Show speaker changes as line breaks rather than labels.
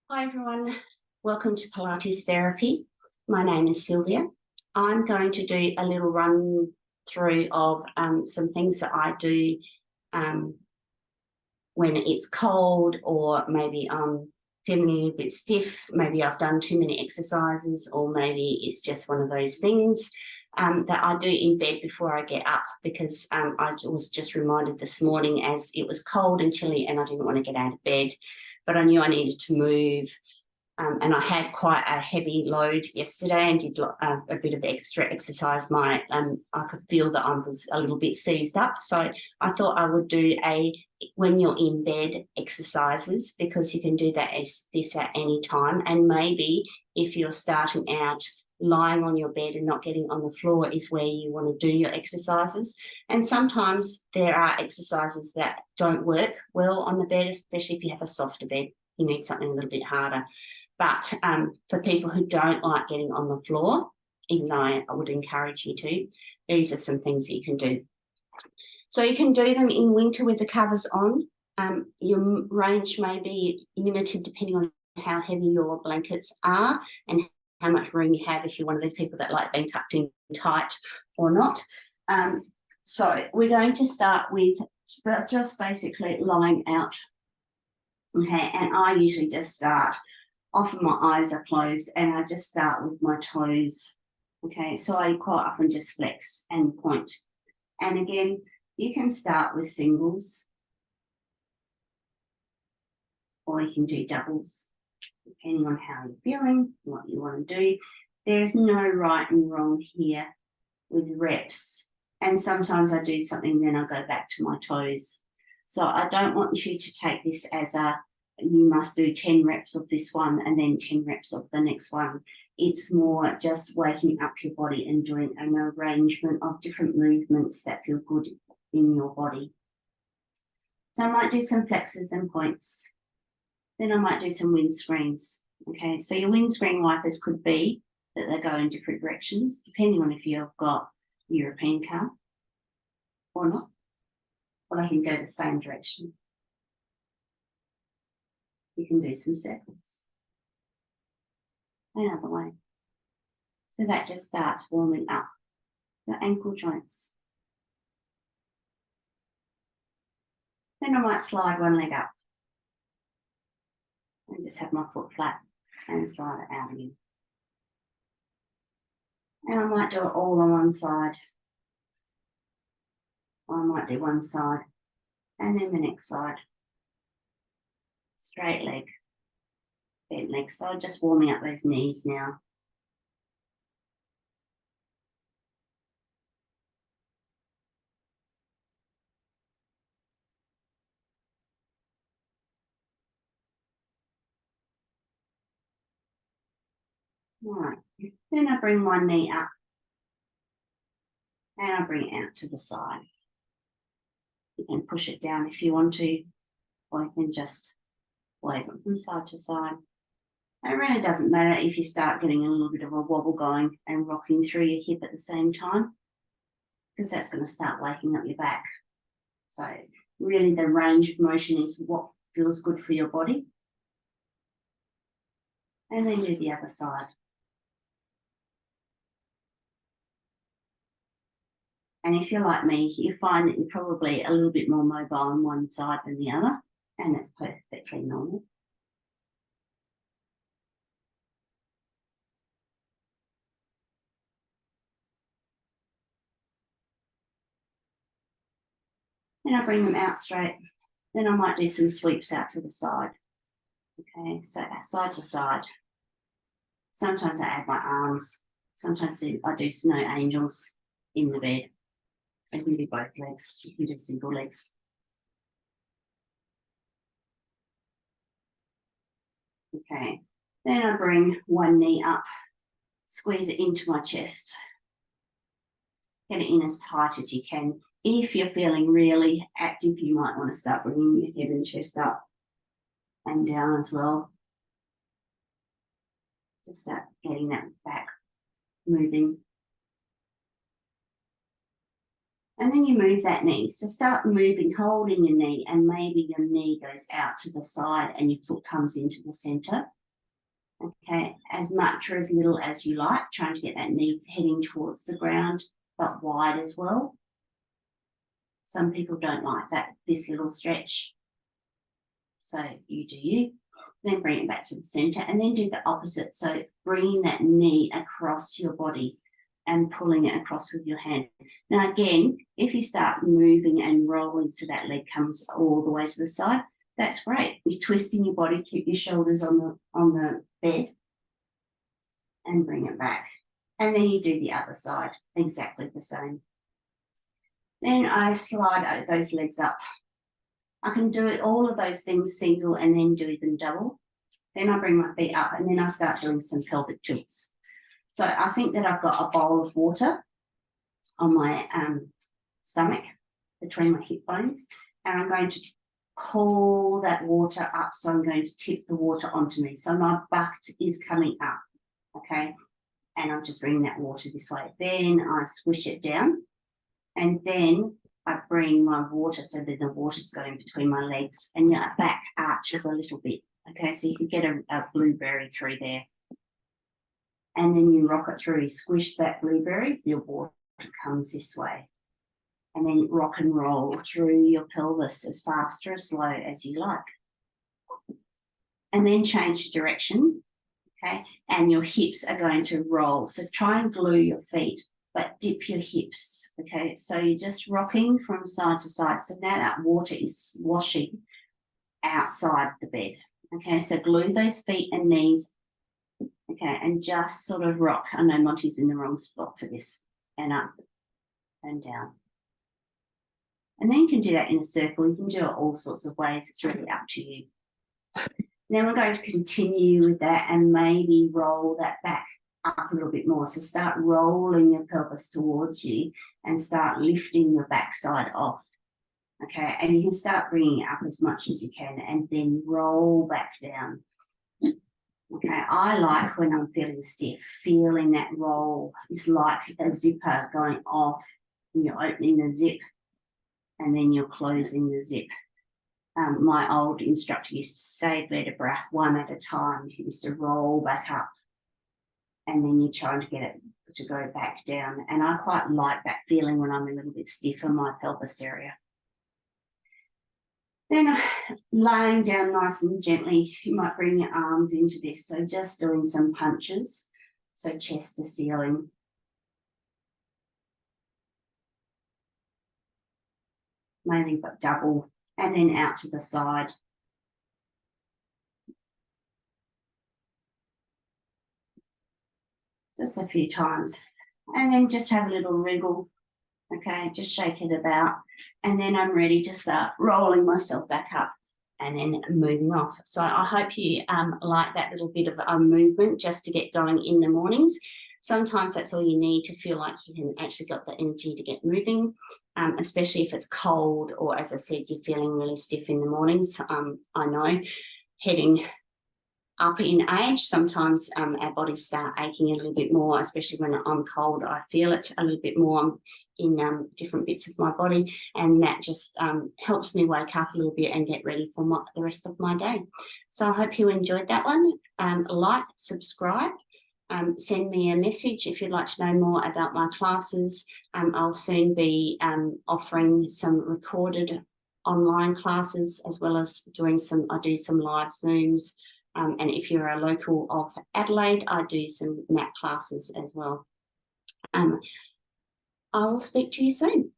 Hi everyone, welcome to Pilates Therapy. My name is Sylvia. I'm going to do a little run through of some things that I do when it's cold, or maybe I'm feeling a bit stiff, maybe I've done too many exercises, or maybe it's just one of those things that I do in bed before I get up, because I was just reminded this morning as it was cold and chilly and I didn't want to get out of bed, but I knew I needed to move. And I had quite a heavy load yesterday and did a bit of extra exercise. I could feel that I was a little bit seized up. So I thought I would do when you're in bed exercises, because you can do this at any time. And maybe if you're starting out lying on your bed and not getting on the floor is where you want to do your exercises. And sometimes there are exercises that don't work well on the bed, especially if you have a softer bed. You need something a little bit harder. But for people who don't like getting on the floor, even though I would encourage you to, these are some things that you can do. So you can do them in winter with the covers on. Your range may be limited depending on how heavy your blankets are and how much room you have, if you're one of those people that like being tucked in tight or not. So we're going to start with just basically lying out. Okay, and I usually just start. Often my eyes are closed and I just start with my toes. Okay, so I quite often just flex and point. And again, you can start with singles, or you can do doubles, depending on how you're feeling, what you want to do. There's no right and wrong here with reps. And sometimes I do something, then I go back to my toes. So I don't want you to take this as you must do 10 reps of this one and then 10 reps of the next one. It's more just waking up your body and doing an arrangement of different movements that feel good in your body. So I might do some flexes and points. Then I might do some windscreens. Okay, so your windscreen wipers could be that they go in different directions, depending on if you've got European car or not, or they can go the same direction. You can do some circles. Another way. So that just starts warming up your ankle joints. Then I might slide one leg up and just have my foot flat and slide it out again. And I might do it all on one side. Or I might do one side and then the next side. Straight leg, bent leg. So I'm just warming up those knees now. All right, then I bring one knee up and I bring it out to the side. You can push it down if you want to, or you can just wave it from side to side. It really doesn't matter if you start getting a little bit of a wobble going and rocking through your hip at the same time, because that's going to start waking up your back. So really the range of motion is what feels good for your body. And then do the other side. And if you're like me, you find that you're probably a little bit more mobile on one side than the other, and that's perfectly normal. Then I bring them out straight. Then I might do some sweeps out to the side. Okay, so side to side. Sometimes I add my arms. Sometimes I do snow angels in the bed. You can do both legs. You can do single legs. Okay, then I bring one knee up, squeeze it into my chest. Get it in as tight as you can. If you're feeling really active, you might want to start bringing your head and chest up and down as well. Just start getting that back moving. And then you move that knee. So start moving, holding your knee, and maybe your knee goes out to the side and your foot comes into the center. Okay, as much or as little as you like, trying to get that knee heading towards the ground, but wide as well. Some people don't like this little stretch. So you do you. Then bring it back to the center and then do the opposite. So bringing that knee across your body and pulling it across with your hand. Now again, if you start moving and rolling so that leg comes all the way to the side, that's great. You're twisting your body, keep your shoulders on the bed and bring it back. And then you do the other side, exactly the same. Then I slide those legs up. I can do all of those things single and then do them double. Then I bring my feet up and then I start doing some pelvic tilts. So I think that I've got a bowl of water on my stomach between my hip bones, and I'm going to pull that water up. So I'm going to tip the water onto me. So my butt is coming up, okay? And I'm just bringing that water this way. Then I swish it down and then I bring my water so that the water's going between my legs and your back arches a little bit. Okay, so you can get a blueberry through there. And then you rock it through, squish that blueberry, your water comes this way. And then rock and roll through your pelvis as fast or as slow as you like. And then change direction, okay? And your hips are going to roll. So try and glue your feet, but dip your hips, okay? So you're just rocking from side to side. So now that water is washing outside the bed, okay? So glue those feet and knees, okay? And just sort of rock. I know Monty's in the wrong spot for this. And up and down. And then you can do that in a circle. You can do it all sorts of ways. It's really up to you. Then we're going to continue with that and maybe roll that back up a little bit more. So start rolling your pelvis towards you and start lifting your backside off. Okay, and you can start bringing it up as much as you can and then roll back down. Okay, I like when I'm feeling stiff, feeling that roll. It's like a zipper going off and you're opening the zip and then you're closing the zip. My old instructor used to say vertebra one at a time. He used to roll back up and then you're trying to get it to go back down. And I quite like that feeling when I'm a little bit stiff in my pelvis area. Then lying down nice and gently, you might bring your arms into this. So just doing some punches. So chest to ceiling. Maybe but double. And then out to the side. Just a few times. And then just have a little wriggle. Okay, just shake it about. And then I'm ready to start rolling myself back up and then moving off. So I hope you like that little bit of movement just to get going in the mornings. Sometimes that's all you need to feel like you can actually got the energy to get moving, especially if it's cold or, as I said, you're feeling really stiff in the mornings. I know heading up in age, sometimes our bodies start aching a little bit more, especially when I'm cold. I feel it a little bit more in different bits of my body, and that just helps me wake up a little bit and get ready for the rest of my day. So I hope you enjoyed that one. Like, subscribe, send me a message if you'd like to know more about my classes. I'll soon be offering some recorded online classes, as well as I do some live Zooms. And if you're a local of Adelaide, I do some MAT classes as well. I will speak to you soon.